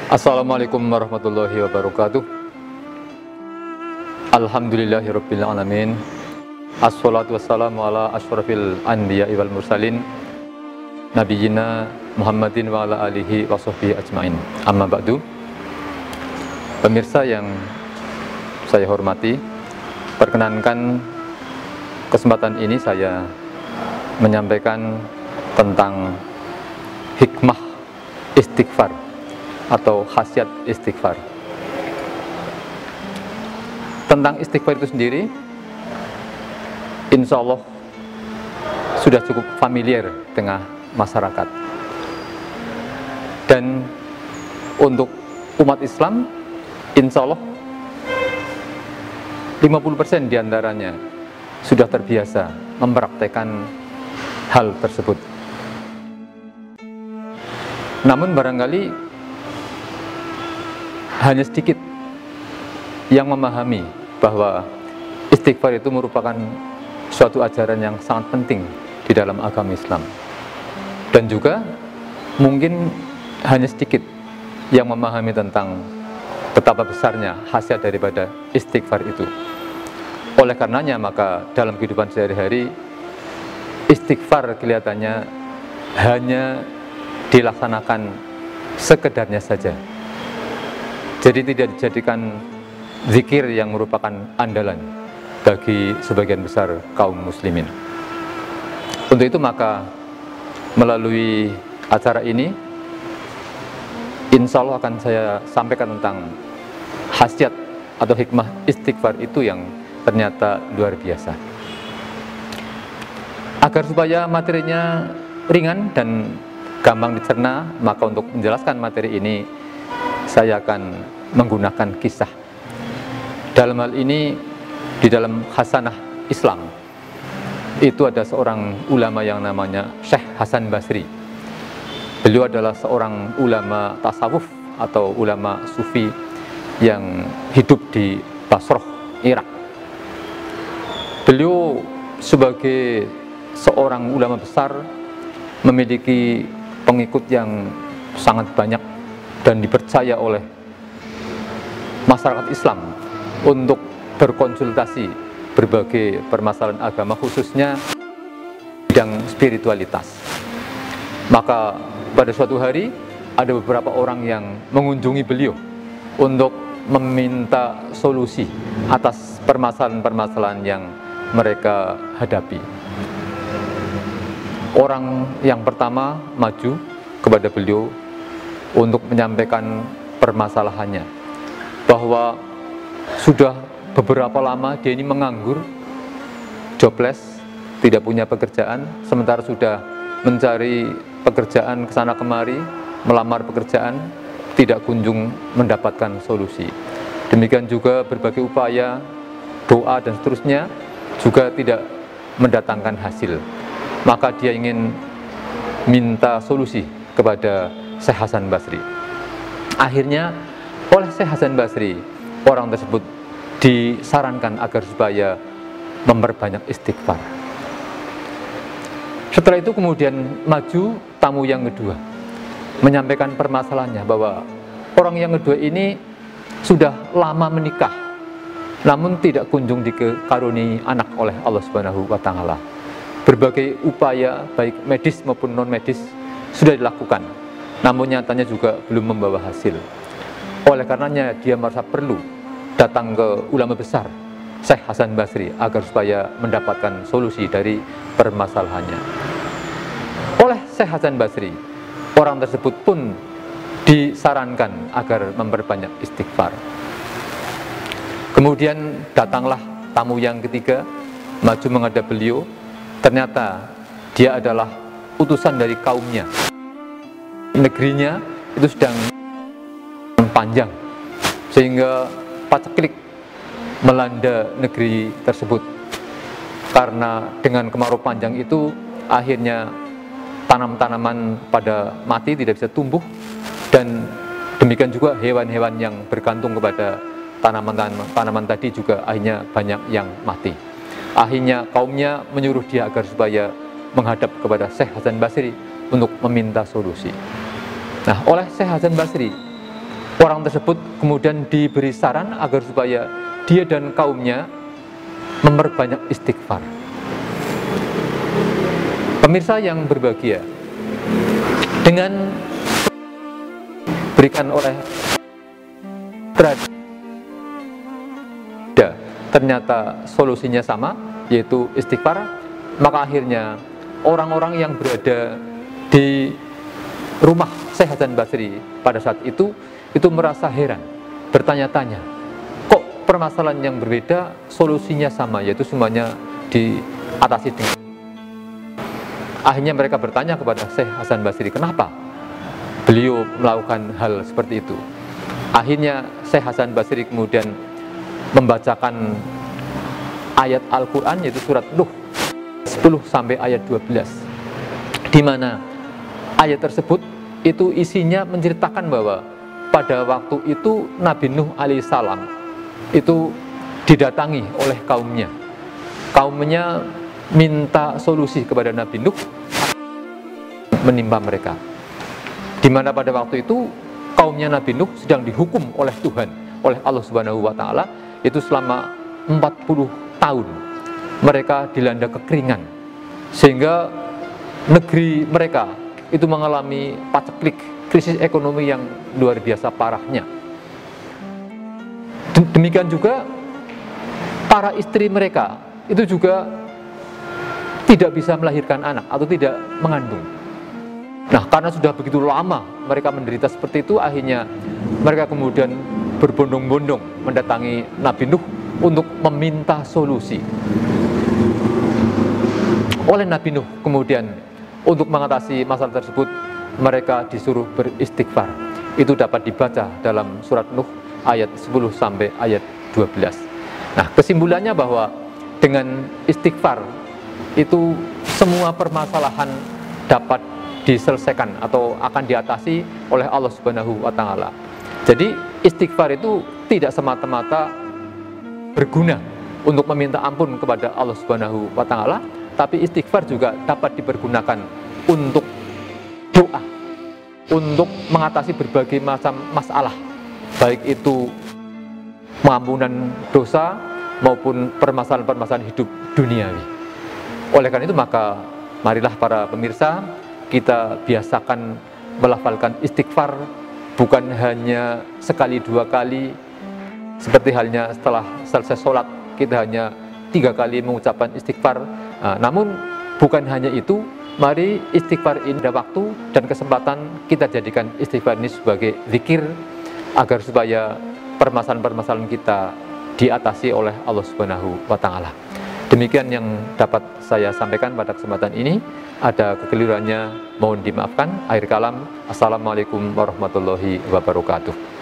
Assalamualaikum warahmatullahi wabarakatuh. Alhamdulillahirabbil alamin. Assalatu wassalamu ala asyrafil anbiya'i wal mursalin nabiyina Muhammadin wa ala alihi wa sahbihi ajmain. Amma ba'du. Pemirsa yang saya hormati, perkenankan kesempatan ini saya menyampaikan tentang hikmah istighfar atau khasiat istighfar. Tentang istighfar itu sendiri, insya Allah sudah cukup familiar dengan masyarakat. Dan untuk umat Islam, insya Allah 50% diantaranya sudah terbiasa mempraktekkan hal tersebut. Namun barangkali hanya sedikit yang memahami bahwa istighfar itu merupakan suatu ajaran yang sangat penting di dalam agama Islam. Dan juga mungkin hanya sedikit yang memahami tentang betapa besarnya khasiat daripada istighfar itu. Oleh karenanya maka dalam kehidupan sehari-hari istighfar kelihatannya hanya dilaksanakan sekedarnya saja. Jadi tidak dijadikan zikir yang merupakan andalan bagi sebagian besar kaum muslimin. Untuk itu maka melalui acara ini insya Allah akan saya sampaikan tentang khasiat atau hikmah istighfar itu yang ternyata luar biasa. Agar supaya materinya ringan dan gampang dicerna, maka untuk menjelaskan materi ini saya akan menggunakan kisah. Dalam hal ini di dalam khasanah Islam itu ada seorang ulama yang namanya Syekh Hasan Basri. Beliau adalah seorang ulama tasawuf atau ulama sufi yang hidup di Basrah, Irak. Beliau sebagai seorang ulama besar memiliki pengikut yang sangat banyak dan dipercaya oleh masyarakat Islam untuk berkonsultasi berbagai permasalahan agama, khususnya bidang spiritualitas. Maka pada suatu hari ada beberapa orang yang mengunjungi beliau untuk meminta solusi atas permasalahan-permasalahan yang mereka hadapi. Orang yang pertama maju kepada beliau untuk menyampaikan permasalahannya, bahwa sudah beberapa lama dia ini menganggur, jobless, tidak punya pekerjaan, sementara sudah mencari pekerjaan kesana kemari, melamar pekerjaan, tidak kunjung mendapatkan solusi. Demikian juga berbagai upaya, doa dan seterusnya juga tidak mendatangkan hasil. Maka dia ingin minta solusi kepada Syekh Hasan Basri. Akhirnya oleh Syekh Hasan Basri, orang tersebut disarankan agar supaya memperbanyak istighfar. Setelah itu kemudian maju tamu yang kedua, menyampaikan permasalahannya bahwa orang yang kedua ini sudah lama menikah, namun tidak kunjung dikaruniai anak oleh Allah Subhanahu wa Ta'ala. Berbagai upaya baik medis maupun non medis sudah dilakukan, namun nyatanya juga belum membawa hasil. Oleh karenanya dia merasa perlu datang ke ulama besar Syekh Hasan Basri agar supaya mendapatkan solusi dari permasalahannya. Oleh Syekh Hasan Basri, orang tersebut pun disarankan agar memperbanyak istighfar. Kemudian datanglah tamu yang ketiga, maju menghadap beliau. Ternyata dia adalah utusan dari kaumnya. Negerinya itu sedang panjang, sehingga paceklik melanda negeri tersebut. Karena dengan kemarau panjang itu akhirnya tanam-tanaman pada mati, tidak bisa tumbuh, dan demikian juga hewan-hewan yang bergantung kepada tanaman tadi juga akhirnya banyak yang mati. Akhirnya kaumnya menyuruh dia agar supaya menghadap kepada Syekh Hasan Basri untuk meminta solusi. Nah, oleh Syekh Hasan Basri orang tersebut kemudian diberi saran agar supaya dia dan kaumnya memperbanyak istighfar. Pemirsa yang berbahagia, dengan berikan oleh ternyata solusinya sama, yaitu istighfar, maka akhirnya orang-orang yang berada di rumah Syekh Hasan Basri pada saat itu merasa heran, bertanya-tanya, kok permasalahan yang berbeda solusinya sama, yaitu semuanya diatasi dengan. Akhirnya mereka bertanya kepada Syekh Hasan Basri, kenapa beliau melakukan hal seperti itu. Akhirnya Syekh Hasan Basri kemudian membacakan ayat Al-Quran, yaitu surat Nuh 10 sampai ayat 12, di mana ayat tersebut itu isinya menceritakan bahwa pada waktu itu Nabi Nuh alaihissalam itu didatangi oleh kaumnya. Kaumnya minta solusi kepada Nabi Nuh menimpa mereka, di mana pada waktu itu kaumnya Nabi Nuh sedang dihukum oleh Tuhan, oleh Allah Subhanahu wa Ta'ala, itu selama 40 tahun mereka dilanda kekeringan, sehingga negeri mereka itu mengalami paceklik, krisis ekonomi yang luar biasa parahnya. Demikian juga para istri mereka itu juga tidak bisa melahirkan anak atau tidak mengandung. Nah, karena sudah begitu lama mereka menderita seperti itu, akhirnya mereka kemudian berbondong-bondong mendatangi Nabi Nuh untuk meminta solusi. Oleh Nabi Nuh kemudian untuk mengatasi masalah tersebut, mereka disuruh beristighfar. Itu dapat dibaca dalam surat Nuh ayat 10 sampai ayat 12. Nah, kesimpulannya bahwa dengan istighfar itu semua permasalahan dapat diselesaikan atau akan diatasi oleh Allah Subhanahu wa Ta'ala. Jadi istighfar itu tidak semata-mata berguna untuk meminta ampun kepada Allah Subhanahu wa Ta'ala, tapi istighfar juga dapat dipergunakan untuk doa, untuk mengatasi berbagai macam masalah, baik itu pengampunan dosa maupun permasalahan-permasalahan hidup duniawi. Oleh karena itu, maka marilah para pemirsa kita biasakan melafalkan istighfar, bukan hanya sekali dua kali, seperti halnya setelah selesai sholat kita hanya 3 kali mengucapkan istighfar. Namun bukan hanya itu, mari istighfar ini ada waktu dan kesempatan kita jadikan istighfar ini sebagai zikir, agar supaya permasalahan-permasalahan kita diatasi oleh Allah Subhanahu wa Ta'ala. Demikian yang dapat saya sampaikan pada kesempatan ini. Ada kekeliruannya mohon dimaafkan. Akhir kalam, assalamualaikum warahmatullahi wabarakatuh.